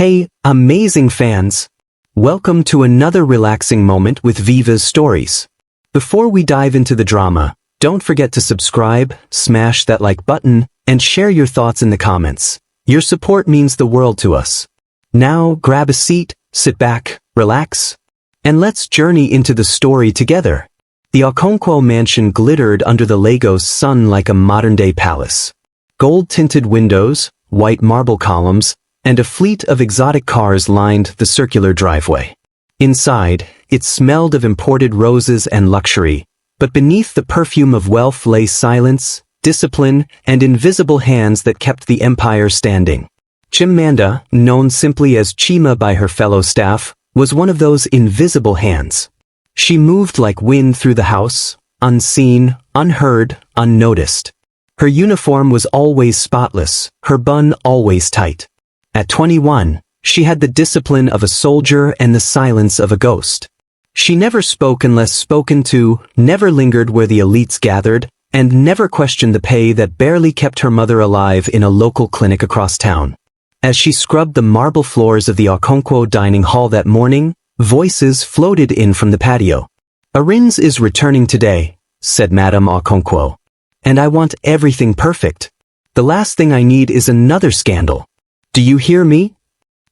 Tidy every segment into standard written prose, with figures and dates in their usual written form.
Hey, amazing fans! Welcome to another relaxing moment with VIVA'S stories. Before we dive into the drama, don't forget to subscribe, smash that like button, and share your thoughts in the comments. Your support means the world to us. Now, grab a seat, sit back, relax, and let's journey into the story together. The Ajegunle mansion glittered under the Lagos sun like a modern-day palace. Gold-tinted windows, white marble columns, and a fleet of exotic cars lined the circular driveway. Inside, it smelled of imported roses and luxury, but beneath the perfume of wealth lay silence, discipline, and invisible hands that kept the empire standing. Chimamanda, known simply as Chima by her fellow staff, was one of those invisible hands. She moved like wind through the house, unseen, unheard, unnoticed. Her uniform was always spotless, her bun always tight. At 21, she had the discipline of a soldier and the silence of a ghost. She never spoke unless spoken to, never lingered where the elites gathered, and never questioned the pay that barely kept her mother alive in a local clinic across town. As she scrubbed the marble floors of the Ajegunle dining hall that morning, voices floated in from the patio. "Arinze is returning today," said Madame Ajegunle. "And I want everything perfect. The last thing I need is another scandal. Do you hear me?"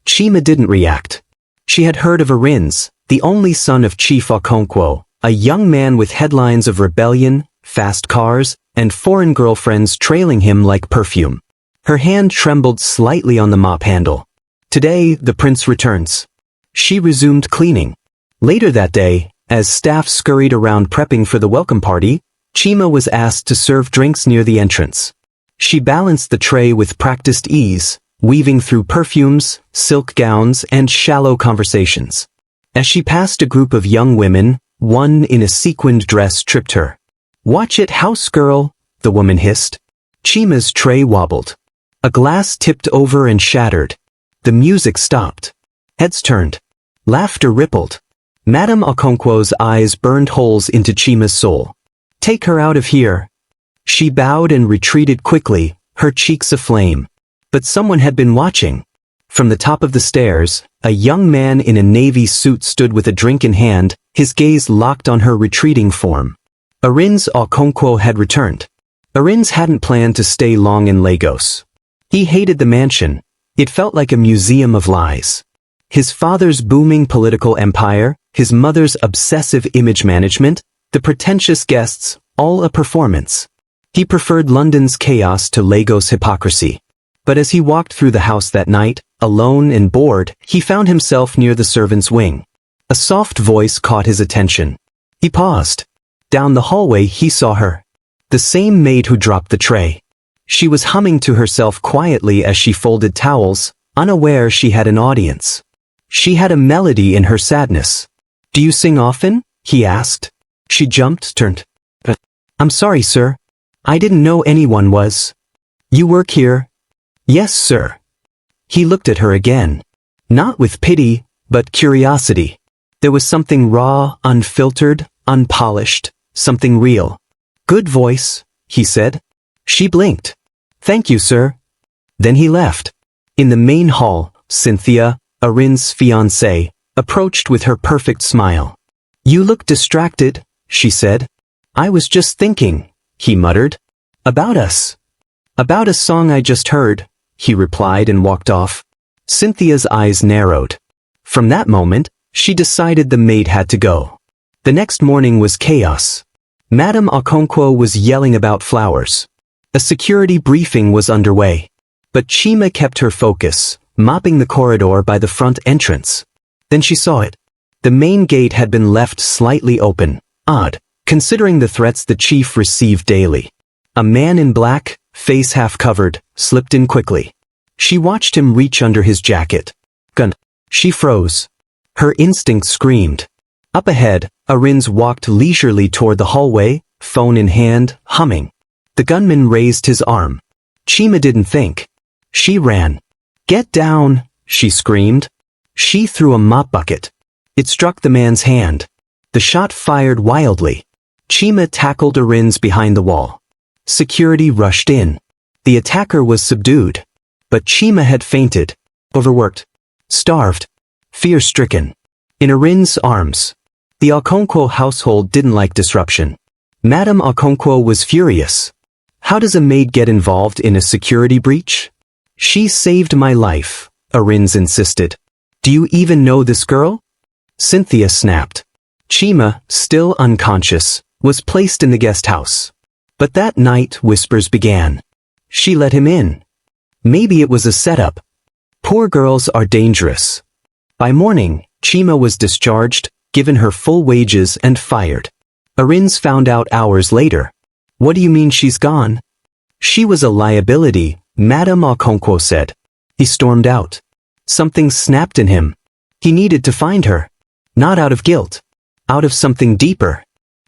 Chima didn't react. She had heard of Arinze, the only son of Chief Ajegunle, a young man with headlines of rebellion, fast cars, and foreign girlfriends trailing him like perfume. Her hand trembled slightly on the mop handle. "Today, the prince returns." She resumed cleaning. Later that day, as staff scurried around prepping for the welcome party, Chima was asked to serve drinks near the entrance. She balanced the tray with practiced ease, weaving through perfumes, silk gowns, and shallow conversations. As she passed a group of young women, one in a sequined dress tripped her. "Watch it, house girl," the woman hissed. Chima's tray wobbled. A glass tipped over and shattered. The music stopped. Heads turned. Laughter rippled. Madame Ajegunle's eyes burned holes into Chima's soul. "Take her out of here." She bowed and retreated quickly, her cheeks aflame. But someone had been watching. From the top of the stairs, a young man in a navy suit stood with a drink in hand, his gaze locked on her retreating form. Arinze Ajegunle had returned. Arinze hadn't planned to stay long in Lagos. He hated the mansion. It felt like a museum of lies. His father's booming political empire, his mother's obsessive image management, the pretentious guests, all a performance. He preferred London's chaos to Lagos' hypocrisy. But as he walked through the house that night, alone and bored, he found himself near the servants' wing. A soft voice caught his attention. He paused. Down the hallway he saw her. The same maid who dropped the tray. She was humming to herself quietly as she folded towels, unaware she had an audience. She had a melody in her sadness. "Do you sing often?" he asked. She jumped, turned. "I'm sorry, sir. I didn't know anyone was." "You work here?" "Yes, sir." He looked at her again. Not with pity, but curiosity. There was something raw, unfiltered, unpolished, something real. "Good voice," he said. She blinked. "Thank you, sir." Then he left. In the main hall, Cynthia, Arinze's fiancée, approached with her perfect smile. "You look distracted," she said. "I was just thinking," he muttered. "About us." "About a song I just heard," he replied and walked off. Cynthia's eyes narrowed. From that moment, she decided the maid had to go. The next morning was chaos. Madame Ajegunle was yelling about flowers. A security briefing was underway. But Chima kept her focus, mopping the corridor by the front entrance. Then she saw it. The main gate had been left slightly open. Odd, considering the threats the chief received daily. A man in black, face half covered, slipped in quickly. She watched him reach under his jacket. Gun. She froze. Her instinct screamed. Up ahead, Arinze walked leisurely toward the hallway, phone in hand, humming. The gunman raised his arm. Chima didn't think. She ran. "Get down," she screamed. She threw a mop bucket. It struck the man's hand. The shot fired wildly. Chima tackled Arinze behind the wall. Security rushed in. The attacker was subdued. But Chima had fainted. Overworked. starved, fear-stricken. In Arinze's arms. The Ajegunle household didn't like disruption. Madame Ajegunle was furious. How does a maid get involved in a security breach? She saved my life, Arinze insisted. Do you even know this girl? Cynthia snapped. Chima, still unconscious, was placed in the guest house. But that night whispers began. She let him in. Maybe it was a setup. Poor girls are dangerous. By morning, Chima was discharged, given her full wages and fired. Arinze found out hours later. What do you mean she's gone? She was a liability, Madame Ajegunle said. He stormed out. Something snapped in him. He needed to find her. Not out of guilt. Out of something deeper.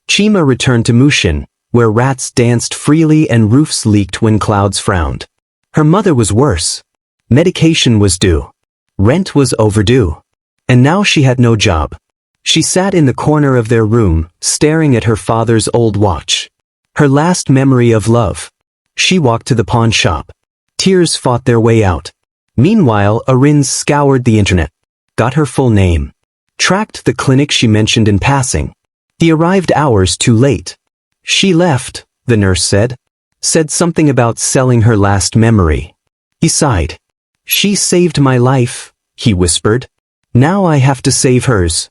Chima returned to Mushin, where rats danced freely and roofs leaked when clouds frowned. Her mother was worse. Medication was due. Rent was overdue. And now she had no job. She sat in the corner of their room, staring at her father's old watch. Her last memory of love. She walked to the pawn shop. Tears fought their way out. Meanwhile, Arinze scoured the internet. Got her full name. Tracked the clinic she mentioned in passing. He arrived hours too late. She left, the nurse said. Said something about selling her last memory. He sighed. She saved my life, he whispered. Now I have to save hers.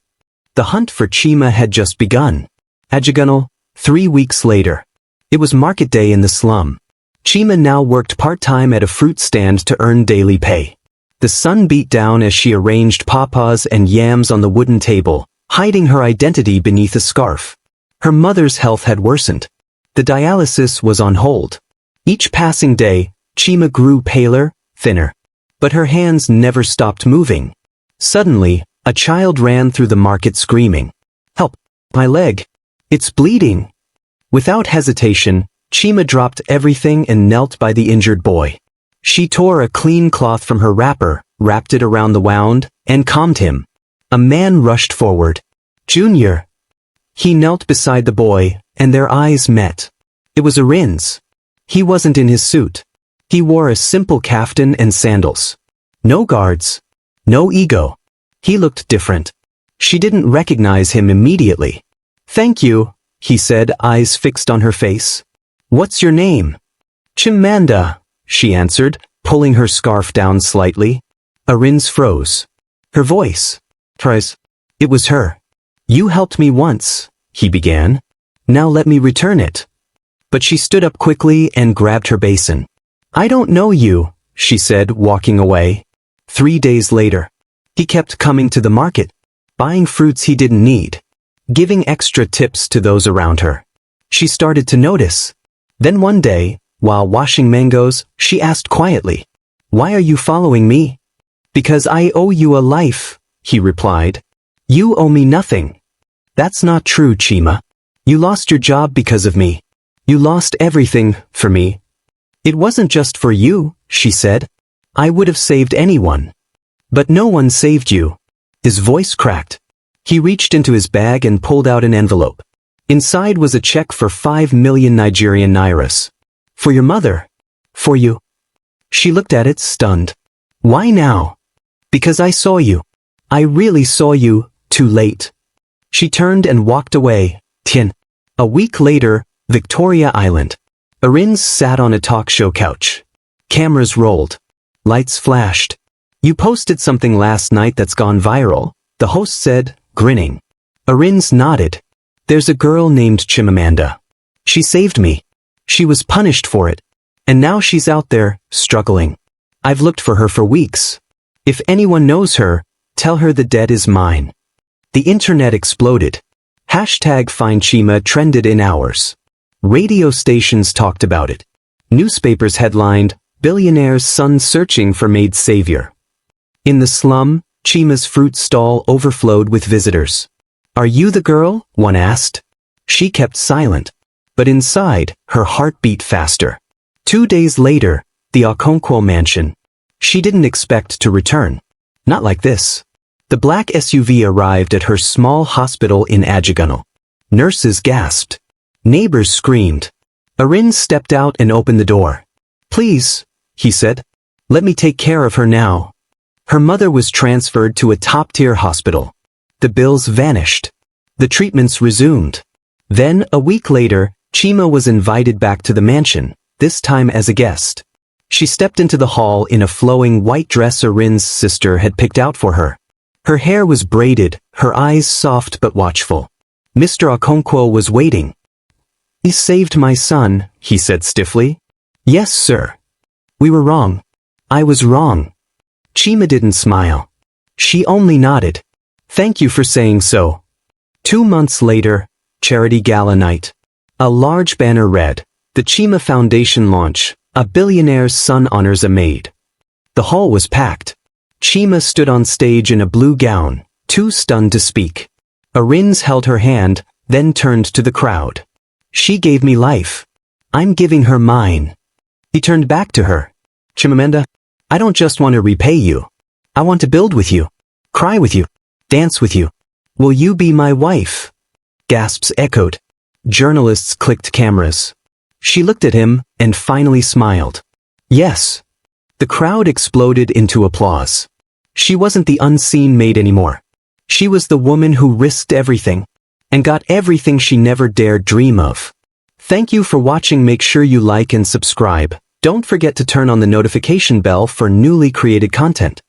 The hunt for Chima had just begun. Ajegunle, 3 weeks later. It was market day in the slum. Chima now worked part-time at a fruit stand to earn daily pay. The sun beat down as she arranged pawpaws and yams on the wooden table, hiding her identity beneath a scarf. Her mother's health had worsened. The dialysis was on hold. Each passing day, Chima grew paler, thinner. But her hands never stopped moving. Suddenly, a child ran through the market screaming. Help! My leg! It's bleeding! Without hesitation, Chima dropped everything and knelt by the injured boy. She tore a clean cloth from her wrapper, wrapped it around the wound, and calmed him. A man rushed forward. Junior! He knelt beside the boy, and their eyes met. It was Arinze. He wasn't in his suit. He wore a simple kaftan and sandals. No guards. No ego. He looked different. She didn't recognize him immediately. Thank you, he said, eyes fixed on her face. What's your name? Chimamanda, she answered, pulling her scarf down slightly. Arinze froze. Her voice. Tries. It was her. You helped me once, he began. Now let me return it. But she stood up quickly and grabbed her basin. I don't know you, she said, walking away. 3 days later. He kept coming to the market, buying fruits he didn't need, giving extra tips to those around her. She started to notice. Then one day, while washing mangoes, she asked quietly, Why are you following me? Because I owe you a life, he replied. You owe me nothing. That's not true, Chima. You lost your job because of me. You lost everything for me. It wasn't just for you, she said. I would have saved anyone. But no one saved you. His voice cracked. He reached into his bag and pulled out an envelope. Inside was a check for 5 million Nigerian nairas. For your mother. For you. She looked at it, stunned. Why now? Because I saw you. I really saw you, too late. She turned and walked away. Tien. A week later, Victoria Island. Arinze sat on a talk show couch. Cameras rolled. Lights flashed. You posted something last night that's gone viral, the host said, grinning. Arinze nodded. There's a girl named Chimamanda. She saved me. She was punished for it. And now she's out there, struggling. I've looked for her for weeks. If anyone knows her, tell her the debt is mine. The internet exploded. #FindChima trended in hours. Radio stations talked about it. Newspapers headlined, Billionaire's son searching for Maid's savior. In the slum, Chima's fruit stall overflowed with visitors. Are you the girl? One asked. She kept silent. But inside, her heart beat faster. 2 days later, the Ajegunle mansion. She didn't expect to return. Not like this. The black SUV arrived at her small hospital in Ajegunle. Nurses gasped. Neighbors screamed. Arinze stepped out and opened the door. Please, he said. Let me take care of her now. Her mother was transferred to a top-tier hospital. The bills vanished. The treatments resumed. Then, a week later, Chima was invited back to the mansion, this time as a guest. She stepped into the hall in a flowing white dress Arinze's sister had picked out for her. Her hair was braided, her eyes soft but watchful. Mr. Okonkwo was waiting. "You saved my son," he said stiffly. "Yes, sir. We were wrong. I was wrong." Chima didn't smile. She only nodded. "Thank you for saying so." 2 months later, charity gala night. A large banner read, "The Chima Foundation launch, a billionaire's son honors a maid." The hall was packed. Chima stood on stage in a blue gown, too stunned to speak. Arinze held her hand, then turned to the crowd. "She gave me life. I'm giving her mine." He turned back to her. "Chimamanda, I don't just want to repay you. I want to build with you, cry with you, dance with you. Will you be my wife?" Gasps echoed. Journalists clicked cameras. She looked at him and finally smiled. "Yes." The crowd exploded into applause. She wasn't the unseen maid anymore. She was the woman who risked everything and got everything she never dared dream of. Thank you for watching. Make sure you like and subscribe. Don't forget to turn on the notification bell for newly created content.